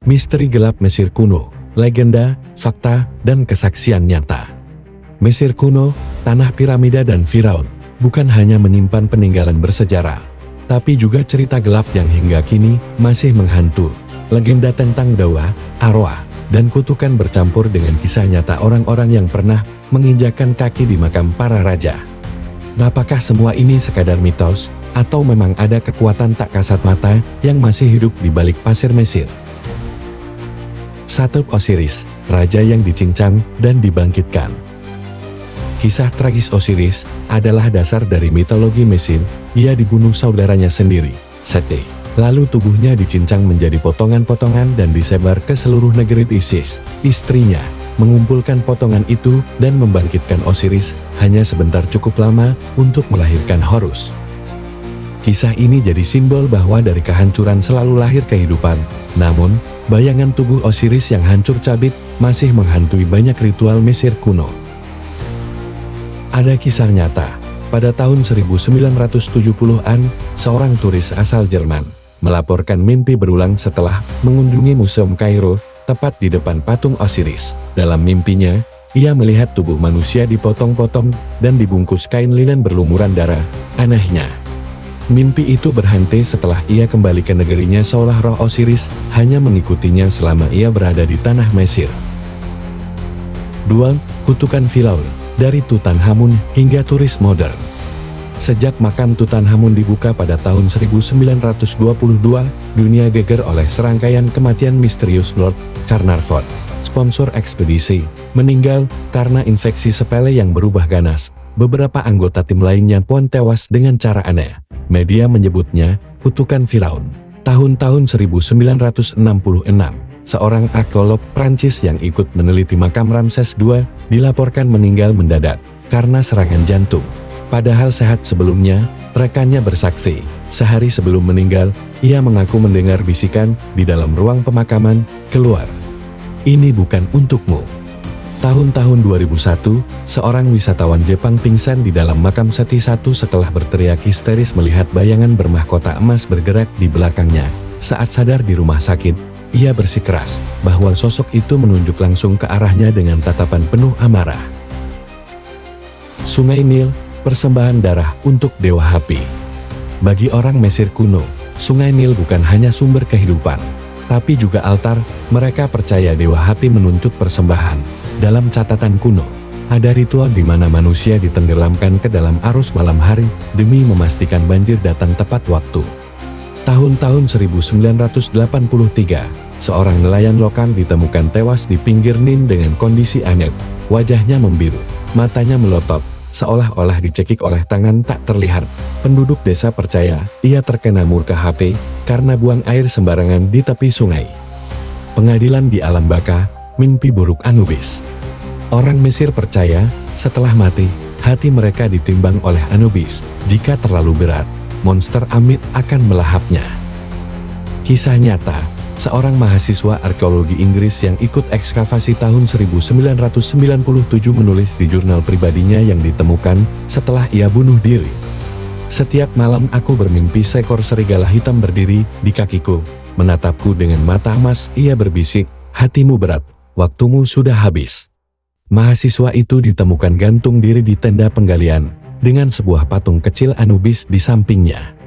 Misteri gelap Mesir kuno, legenda, fakta, dan kesaksian nyata. Mesir kuno, tanah piramida dan Firaun, bukan hanya menyimpan peninggalan bersejarah, tapi juga cerita gelap yang hingga kini masih menghantui. Legenda tentang dewa, arwah, dan kutukan bercampur dengan kisah nyata orang-orang yang pernah menginjakkan kaki di makam para raja. Apakah semua ini sekadar mitos, atau memang ada kekuatan tak kasat mata yang masih hidup di balik pasir Mesir? 1. Osiris, raja yang dicincang dan dibangkitkan. Kisah tragis Osiris adalah dasar dari mitologi Mesir. Ia dibunuh saudaranya sendiri, Sete. Lalu tubuhnya dicincang menjadi potongan-potongan dan disebar ke seluruh negeri. Isis, istrinya, mengumpulkan potongan itu dan membangkitkan Osiris hanya sebentar, cukup lama untuk melahirkan Horus. Kisah ini jadi simbol bahwa dari kehancuran selalu lahir kehidupan. Namun, bayangan tubuh Osiris yang hancur cabit masih menghantui banyak ritual Mesir kuno. Ada kisah nyata. Pada tahun 1970-an, seorang turis asal Jerman melaporkan mimpi berulang setelah mengunjungi Museum Kairo, tepat di depan patung Osiris. Dalam mimpinya, ia melihat tubuh manusia dipotong-potong dan dibungkus kain linen berlumuran darah. Anehnya, mimpi itu berhenti setelah ia kembali ke negerinya, seolah roh Osiris hanya mengikutinya selama ia berada di tanah Mesir. 2. Kutukan Firaun, dari Tutankhamun hingga turis modern. Sejak makam Tutankhamun dibuka pada tahun 1922, dunia geger oleh serangkaian kematian misterius. Lord Carnarvon, sponsor ekspedisi, meninggal karena infeksi sepele yang berubah ganas. Beberapa anggota tim lainnya pun tewas dengan cara aneh. Media menyebutnya kutukan Firaun. Tahun-tahun 1966, seorang arkeolog Prancis yang ikut meneliti makam Ramses II dilaporkan meninggal mendadak karena serangan jantung. Padahal sehat sebelumnya, rekannya bersaksi, sehari sebelum meninggal, ia mengaku mendengar bisikan di dalam ruang pemakaman, "Keluar. Ini bukan untukmu." Tahun-tahun 2001, seorang wisatawan Jepang pingsan di dalam makam Seti I setelah berteriak histeris melihat bayangan bermahkota emas bergerak di belakangnya. Saat sadar di rumah sakit, ia bersikeras bahwa sosok itu menunjuk langsung ke arahnya dengan tatapan penuh amarah. Sungai Nil, persembahan darah untuk Dewa Hapi. Bagi orang Mesir kuno, Sungai Nil bukan hanya sumber kehidupan, tapi juga altar. Mereka percaya Dewa Hapi menuntut persembahan. Dalam catatan kuno, ada ritual di mana manusia ditenggelamkan ke dalam arus malam hari demi memastikan banjir datang tepat waktu. Tahun-tahun 1983, seorang nelayan lokal ditemukan tewas di pinggir Nin dengan kondisi aneh. Wajahnya membiru, matanya melotot, seolah-olah dicekik oleh tangan tak terlihat. Penduduk desa percaya ia terkena murka Hapi karena buang air sembarangan di tepi sungai. Pengadilan di alam baka, mimpi buruk Anubis. Orang Mesir percaya, setelah mati, hati mereka ditimbang oleh Anubis. Jika terlalu berat, monster amit akan melahapnya. Kisah nyata, seorang mahasiswa arkeologi Inggris yang ikut ekskavasi tahun 1997 menulis di jurnal pribadinya yang ditemukan setelah ia bunuh diri. "Setiap malam aku bermimpi seekor serigala hitam berdiri di kakiku, menatapku dengan mata emas." Ia berbisik, "Hatimu berat, waktumu sudah habis." Mahasiswa itu ditemukan gantung diri di tenda penggalian, dengan sebuah patung kecil Anubis di sampingnya.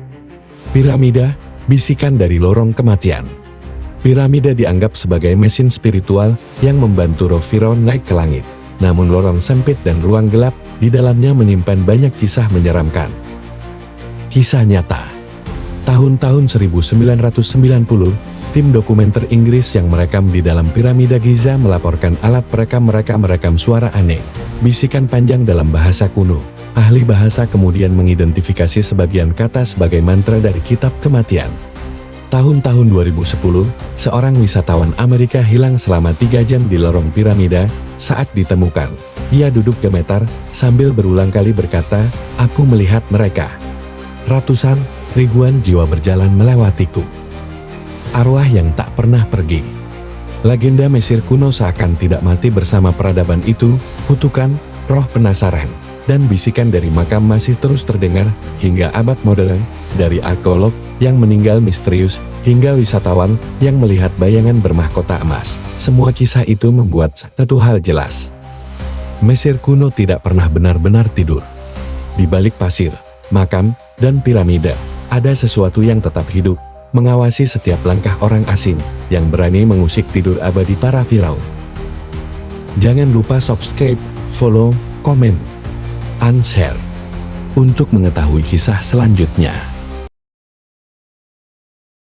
Piramida, bisikan dari lorong kematian. Piramida dianggap sebagai mesin spiritual yang membantu roh Firaun naik ke langit. Namun lorong sempit dan ruang gelap di dalamnya menyimpan banyak kisah menyeramkan. Kisah nyata. Tahun-tahun 1990, tim dokumenter Inggris yang merekam di dalam piramida Giza melaporkan alat merekam suara aneh, bisikan panjang dalam bahasa kuno. Ahli bahasa kemudian mengidentifikasi sebagian kata sebagai mantra dari kitab kematian. Tahun-tahun 2010, seorang wisatawan Amerika hilang selama 3 jam di lorong piramida. Saat ditemukan, ia duduk gemetar sambil berulang kali berkata, "Aku melihat mereka. Ratusan, ribuan jiwa berjalan melewatiku." Arwah yang tak pernah pergi. Legenda Mesir kuno seakan tidak mati bersama peradaban itu. Kutukan, roh penasaran. dan bisikan dari makam masih terus terdengar hingga abad modern, dari arkeolog yang meninggal misterius hingga wisatawan yang melihat bayangan bermahkota emas. Semua kisah itu membuat satu hal jelas. Mesir kuno tidak pernah benar-benar tidur. Di balik pasir, makam, dan piramida, ada sesuatu yang tetap hidup, mengawasi setiap langkah orang asing yang berani mengusik tidur abadi para firaun. Jangan lupa subscribe, follow, komen, and share untuk mengetahui kisah selanjutnya.